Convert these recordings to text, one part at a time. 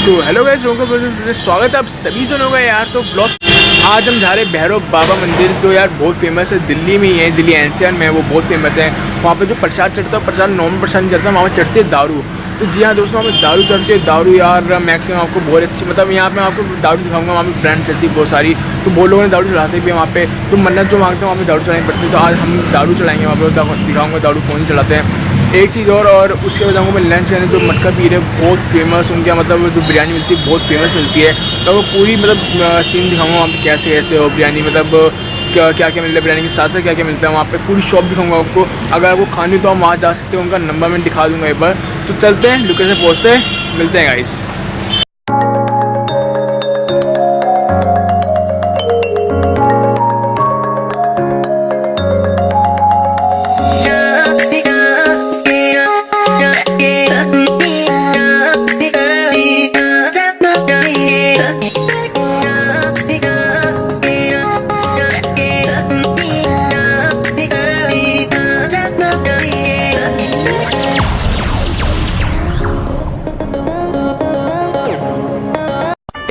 तो hello guys, स्वागत है आप सभी जनों का यार। तो ब्लॉग आज हम जा रहे हैं भैरव बाबा मंदिर। तो यार बहुत फेमस है, दिल्ली में ही है, दिल्ली एनसीआर में है, वो बहुत फेमस है। वहाँ पे जो प्रसाद चढ़ता है, प्रसाद नॉर्मल प्रसाद नहीं चढ़ता, वहाँ पे चढ़ती है दारू। तो जी हाँ दोस्तों, वहाँ पे दारू चढ़ती है। दारू यार मैक्सिमम आपको बहुत अच्छी, मतलब यहाँ पे आपको दारू दिखाऊंगा। वहाँ पे ब्रांड चलती है बहुत सारी, तो बहुत लोगों ने दारू चढ़ाते भी है वहाँ पे। तो मन्नत जो मांगते हैं वहाँ पे दारू चढ़ानी पड़ती है। तो आज हम दारू चढ़ाएंगे वहाँ पे, दिखाऊंगा दारू कौन चढ़ाते हैं। एक चीज़ और उसके बाद मैं लंच करने जो मटका पीर है बहुत फेमस, उनके मतलब जो बिरयानी मिलती है बहुत फेमस मिलती है। तो वो पूरी मतलब सीन दिखाऊंगा वहाँ पे कैसे कैसे हो बिरयानी, मतलब क्या क्या मिलता है बिरयानी के साथ साथ क्या क्या मिलता है वहाँ पे, पूरी शॉप दिखाऊंगा आपको। अगर आपको खानी तो आप वहाँ जा सकते हो, उनका नंबर मैं दिखा दूँगा एक बार। तो चलते हैं, लोकेशन पहुँचते हैं, मिलते हैं guys.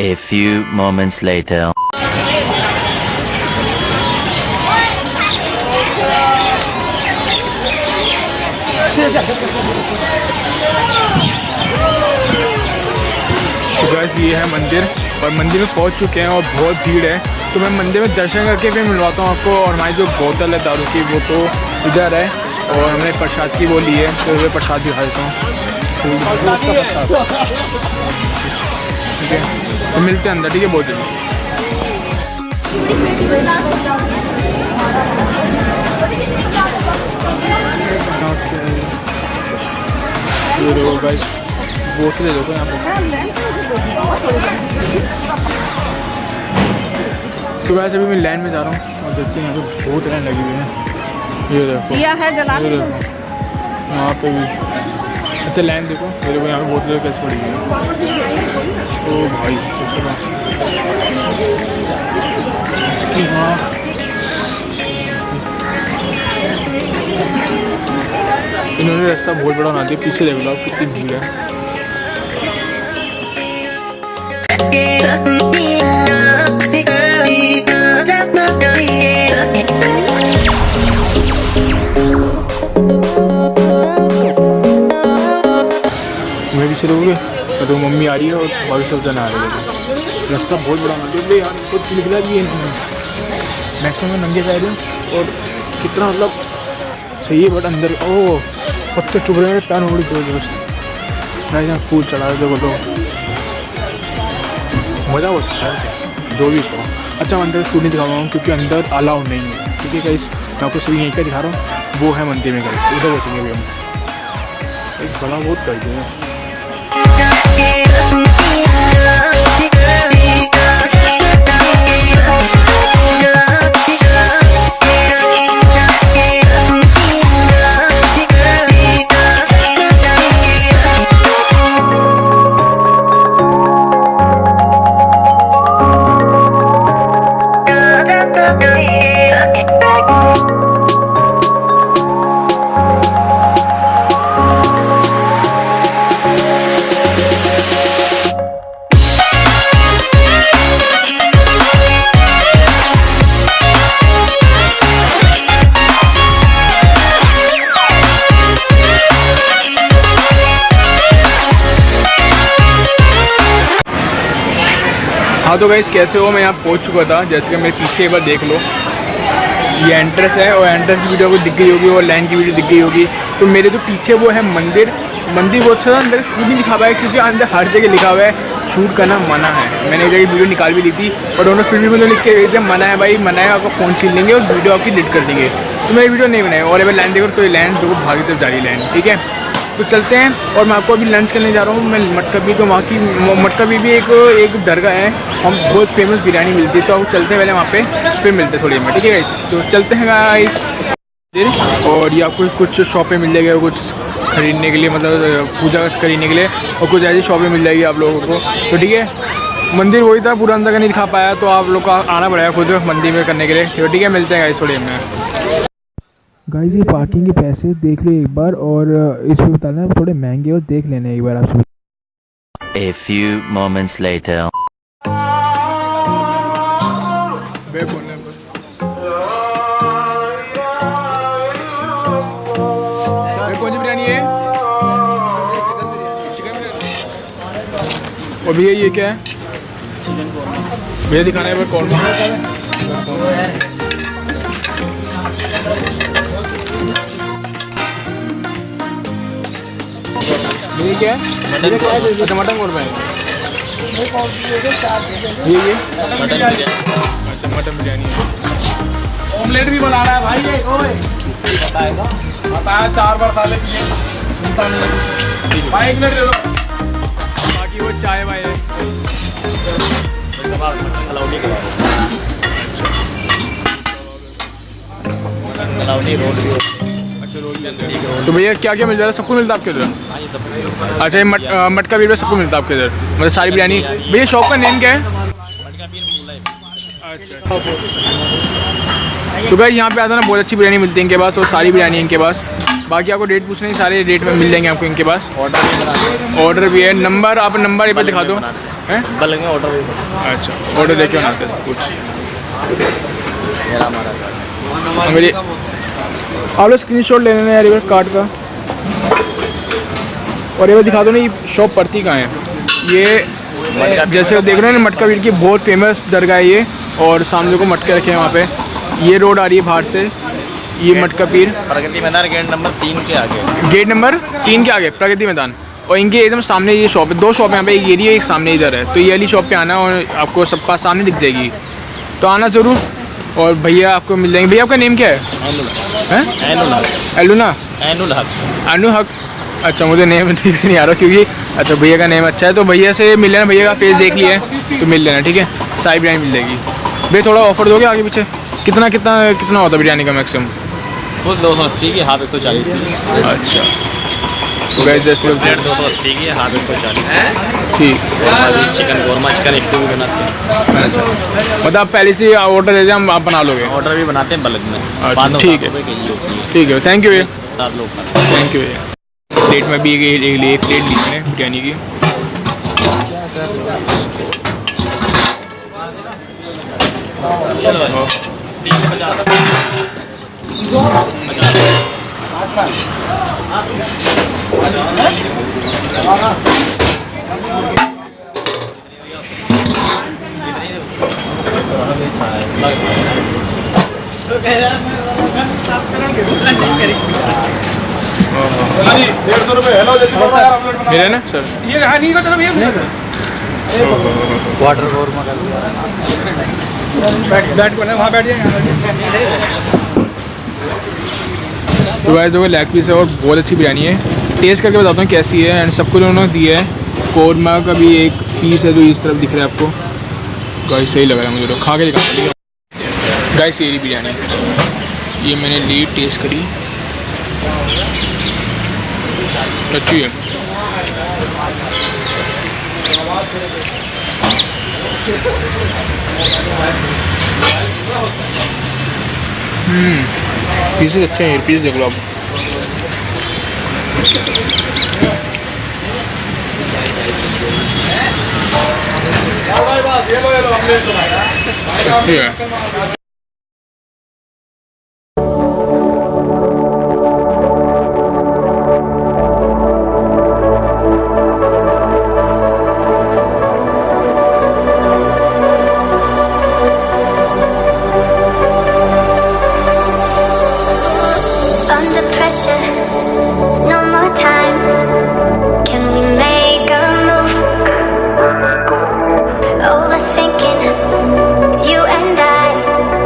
A few moments later. तो गाइस ये है मंदिर, और मंदिर में पहुंच चुके हैं और बहुत भीड़ है। तो मैं मंदिर में दर्शन करके फिर मिलवाता हूँ आपको। और हमारी जो बोतल है दारू की वो तो इधर है, और हमने प्रसाद की वो ली है, तो ये प्रसाद दिखा देता हूँ। ठीक है, तो मिलते हैं अंदर, ठीक है, बहुत जल्दी। ये देखो गाइस, बोतलें देखो यहाँ पे। तो वैसे अभी मैं लाइन में जा रहा हूँ और देखते हैं यहाँ पे बहुत लाइन लगी हुई है। ये देखो, ये देखो यहाँ पे भी अच्छा लाइन देखो। ये देखो यहाँ पे बोतलें कैसे पड़ी हुई है। ओ भाई इसकी वहाँ इन्होंने रास्ता बहुत बड़ा बना दिया, पीछे देख लो आप कितनी भीड़ है। मैं पीछे रहोगे तो मम्मी आ रही है और भाई सब जन आ रहे हैं। रास्ता बहुत बड़ा बना दिया यार, बहुत निकला भी है इन्होंने। मैक्सिमम नंगे जा रहे हैं और कितना मतलब सही है, बट अंदर ओ पत्थर चुभ रहे हैं, पैन उड़ी दो दोस्त। मैं यहाँ फूल चढ़ा रहे थे, बोलो मज़ा हो सकता है जो भी हो। अच्छा मैं अंदर शूट नहीं दिखा रहा हूँ क्योंकि अंदर अलाउ नहीं है, ठीक है गाइस। मैं आपको सभी यहीं का दिखा रहा हूँ, वो है मंदिर में गाइस, उधर बचेंगे अभी हम। एक बड़ा बहुत कर दिया हाँ। तो गाइस कैसे हो, मैं यहाँ पहुँच चुका था। जैसे कि मेरे पीछे एक बार देख लो, ये एंट्रेंस है, और एंट्रेंस की वीडियो आपको दिख गई होगी और लाइन की वीडियो दिख गई होगी। तो मेरे जो पीछे वो है मंदिर। मंदिर बहुत अच्छा था, अंदर शूट नहीं दिखा पाया क्योंकि अंदर हर जगह लिखा हुआ है शूट करना मना है। मैंने एक जगह वीडियो निकाल भी ली थी, और उन्होंने फिर भी मुझे लिख के भेज दिया मना है भाई, मना है, आपका फ़ोन छीन लेंगे और वीडियो आपकी डिलीट कर देंगे। तो मैंने वीडियो नहीं बनाई। और अगर लाइन देखो तो ये लाइन देखो भागी तरफ जा रही लाइन, ठीक है। तो चलते हैं, और मैं आपको अभी लंच करने जा रहा हूँ। मैं मटका पीर, तो वहाँ की मटका पीर भी एक दरगाह है, हम बहुत फेमस बिरयानी मिलती है। तो अब चलते हैं पहले वहाँ पे, फिर मिलते हैं थोड़ी में, ठीक है गाइस। तो चलते हैं गाइस। और ये आपको कुछ शॉपें मिल जाएगी कुछ ख़रीदने के लिए, मतलब पूजा खरीदने के लिए, और कुछ ऐसी शॉपें मिल जाएगी आप लोगों को। तो ठीक है, मंदिर वही था, पूरा अंदर का नहीं दिखा पाया, तो आप लोग को आना पड़ेगा खुद मंदिर में करने के लिए। तो ठीक है, मिलते हैं गाइस थोड़ी में। गाइस ये पार्किंग के पैसे देख लो एक बार, और इसमें बताना थोड़े महंगे, और देख लेना एक बार आप। A few moments later. बे बोलने पर कौन सी बिरयानी है? चिकन बिरयानी। और भैया ये क्या है? भैया दिखाना है पर कौन सा है? ये क्या है? अच्छा मटन कौन है? ये अच्छा मटन बिरयानी है। ऑमलेट भी बना रहा है भाई ये ओए बताएगा बताया 4 बार साले पीछे भाई 1 मिनट ले लो बाकी वो चाय वाय है। तो भैया क्या क्या मिल जाता है? सबको मिलता है आपके उधर? अच्छा ये मटका बीर में सबको मिलता है आपके इधर, मतलब सारी बिरयानी। भैया शॉप का नेम क्या है? अच्छा तो गाइस यहाँ पे आता ना बहुत अच्छी बिरयानी मिलती है इनके पास और सारी बिरयानी इनके पास। बाकी आपको रेट पूछना ही, सारे रेट में मिल जाएंगे आपको इनके पास। ऑर्डर भी है। नंबर आप नंबर ये पे दिखा दो हैं? ऑर्डर अच्छा ऑर्डर देके बनाते हैं कुछ। मेरी आप लोग स्क्रीन शॉट ले लेना यार ये कार्ड का। और ये दिखा दो ना ये शॉप पड़ती कहाँ है? ये जैसे देख रहे हो ना मटका वीर की बहुत फेमस दरगाह है ये, और सामने को मटके रखे हैं वहाँ पे। ये रोड आ रही है बाहर से, ये मटका पीर प्रगति मैदान गेट नंबर 3 के आगे। गेट नंबर 3 के आगे प्रगति मैदान। और इनके एकदम सामने ये शॉप है। 2 शॉप है यहाँ पे, एक एरिया एक सामने इधर है। तो ये वाली शॉप पे आना और आपको सबका सामने दिख जाएगी, तो आना ज़रूर। और भैया आपको मिल जाएंगे। भैया आपका नेम क्या है? एलुना अनु हक। अच्छा मुझे नेम ठीक से नहीं आ रहा क्योंकि अच्छा भैया का नेम अच्छा है। तो भैया से मिल लेना, भैया का फेस देख लिया है तो मिल लेना, ठीक है? सारी बिरयानी मिल जाएगी। भैया थोड़ा ऑफर दोगे आगे पीछे? कितना कितना कितना होता है बिरयानी का मैक्सिमम? वो 280 की हाफ 140 की। अच्छा तो गैस जैसे प्लेट 280 की हाफ 140 ठीक। चिकन कौरमा चिकन एक भी बनाते हैं। मतलब आप पहले से ऑर्डर दे दें, हम आप बना लोगे? ऑर्डर भी बनाते हैं बल्क में। अच्छा ठीक है ठीक है। थैंक यू भैया। 7 लोग थैंक यू भैया। प्लेट में भी एक प्लेट ली मैंने बिरयानी की। मेरा ना सर ये नहीं करते भैया वाटर कौरमा का बैठ बने वहाँ बैठ जाएंगे। तो गाइस देखो लेग पीस है और बहुत अच्छी बिरयानी है। टेस्ट करके बताता हूँ कैसी है। एंड सबको उन्होंने दिया है। कौरमा का भी एक पीस है जो इस तरफ दिख रहा है आपको। गाइस सही लग रहा है मुझे, तो खा के दिखा। गाइस ये बिरयानी ये मैंने ली, टेस्ट करी, अच्छी है। पीसेस अच्छे हैं, पीस देख लो आप। अच्छी है। Under pressure, no more time. Can we make a move? Overthinking, you and I.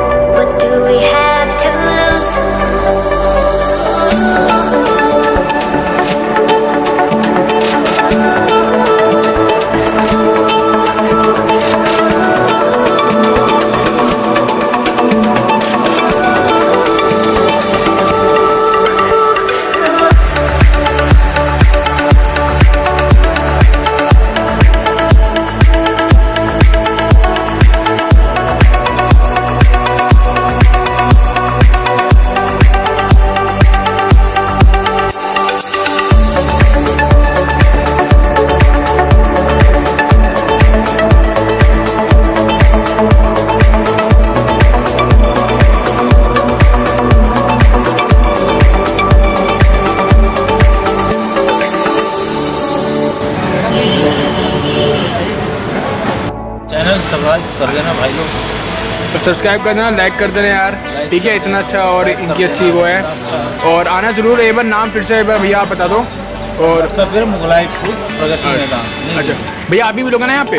कर देना भाई लोग, तो सब्सक्राइब करना, लाइक कर देना यार, ठीक है। इतना अच्छा और इनकी अच्छी वो है, और आना जरूर। एक बार नाम फिर से एक बार भैया आप बता दो। और तो फिर मुगलाई फूल प्रगति मैदान। अच्छा भैया आप भी लोग ना यहाँ पे?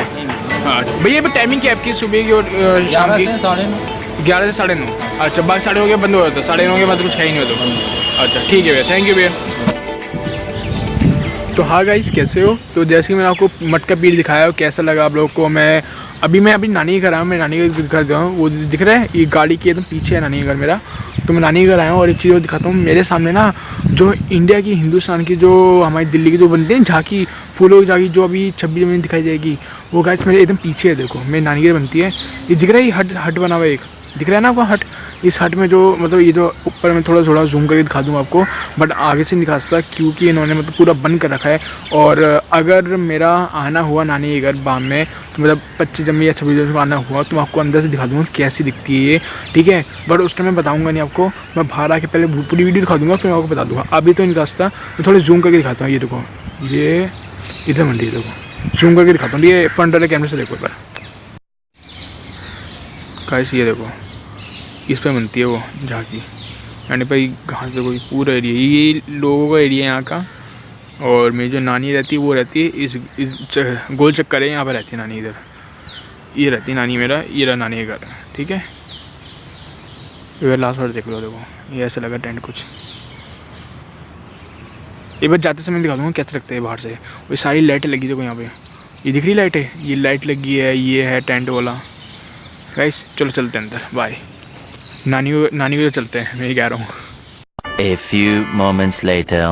हाँ भैया अभी टाइमिंग क्या है आपकी, सुबह की और शाम 11 की? से 9:30। 11 से 9:30। अच्छा, बाकी 9:30 हो गया बंद हो जाता है, 9:30 के बाद कुछ है ही नहीं होता। अच्छा ठीक है भैया, थैंक यू भैया। तो हाँ गाइस, कैसे हो? तो जैसे कि मैंने आपको मटका पीर दिखाया हो, कैसा लगा आप लोगों को? मैं अभी नानी के घर आया हूँ, मैं नानी के घर गया हूँ, वो दिख रहा है ये गाड़ी के एकदम पीछे है नानी का घर मेरा। तो मैं नानी के घर आया हूँ और एक चीज़ और दिखाता हूँ। मेरे सामने ना जो इंडिया की, हिंदुस्तान की, जो हमारी दिल्ली की जो बनती है झांकी, फूलों की झांकी, जो अभी 26 जनवरी दिखाई जाएगी, वो गाइस मेरे एकदम पीछे है। देखो मेरी नानी के घर बनती है, ये दिख रहा है, ये हट बना हुआ है, एक दिख रहा है ना आपको हट। इस हट में जो मतलब ये जो ऊपर में थोड़ा जूम करके दिखा दूँगा आपको, बट आगे से नहीं दिखा सकता क्योंकि इन्होंने मतलब पूरा बंद कर रखा है। और अगर मेरा आना हुआ नानी के घर बाम में, तो मतलब 25 जनवरी या 26 जनवरी को आना हुआ, तो मैं आपको अंदर से दिखा दूँगा कैसी दिखती है ये, ठीक है। बट उस टाइम मैं बताऊँगा नहीं आपको, मैं बाहर आके पहले पूरी वीडियो दिखा दूँगा, फिर मैं आपको बता दूँगा। अभी तो नहीं रास्ता, मैं थोड़े जूम करके दिखाता हूँ। ये देखो, ये इधर मंडी है, देखो जूम करके दिखाता हूँ। ये फ्रंट वाले कैमरे से देखो एक बार कैसी, ये देखो इस पर बनती है वो झांकी। यानी भाई घास देखो, ये पूरा एरिया, ये लोगों का एरिया है यहाँ का। और मेरी जो नानी रहती है वो रहती है इस गोल चक्कर है, यहाँ पर रहती है नानी। इधर ये रहती है नानी मेरा, ये रहा नानी का घर, ठीक है। ये लास्ट बार देख लो, देखो ये ऐसा लगा टेंट कुछ। एक बार जाते समय दिखा दूँगा कैसे लगता है बाहर से। वो सारी लाइटें लगी देखो यहाँ पे, ये दिख रही लाइट है, ये लाइट लगी है, ये है टेंट वाला। गाइस चलो चलते हैं अंदर, बाय। नानी को तो चलते हैं, मैं ही कह रहा हूँ। A few moments later.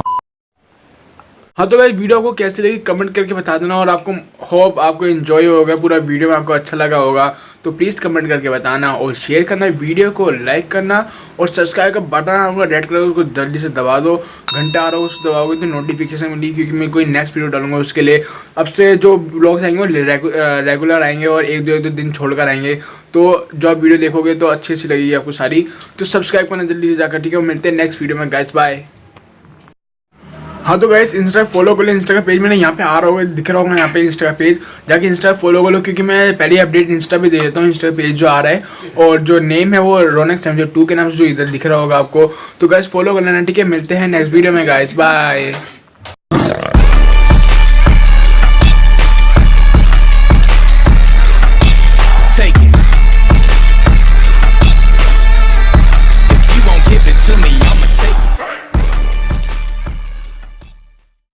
हाँ तो भाई वीडियो को कैसी लगी कमेंट करके बता देना, और आपको होप आपको एंजॉय होगा, पूरा वीडियो में आपको अच्छा लगा होगा, तो प्लीज़ कमेंट करके बताना और शेयर करना, वीडियो को लाइक करना, और सब्सक्राइब का बटन आपका रेड कलर उसको जल्दी से दबा दो। घंटा आ रहा हो उसको दबाओगे तो नोटिफिकेशन मिली, क्योंकि मैं कोई नेक्स्ट वीडियो डालूंगा उसके लिए। अब से जो ब्लॉग्स आएंगे वो रेगुलर आएंगे और एक दो दिन छोड़कर आएंगे, तो जो आप वीडियो देखोगे तो अच्छी सी लगेगी आपको सारी। तो सब्सक्राइब करना जल्दी से जाकर, ठीक है। मिलते हैं नेक्स्ट वीडियो में गाइस, बाय। हाँ तो गाइस इंस्टा फॉलो कर लो, इंस्टा का पेज मैंने यहाँ पे आ रहा होगा, दिख रहा होगा यहाँ पे इंस्टा का पेज, जाके इंस्टा फॉलो कर लो, क्योंकि मैं पहली अपडेट इंस्टा पे दे देता हूँ। इंस्टा पेज जो आ रहा है और जो नेम है वो Ronex72 के नाम से जो इधर दिख रहा होगा आपको, तो गाइस फॉलो कर लेना, ठीक है। मिलते हैं नेक्स्ट वीडियो में गाइस, बाय।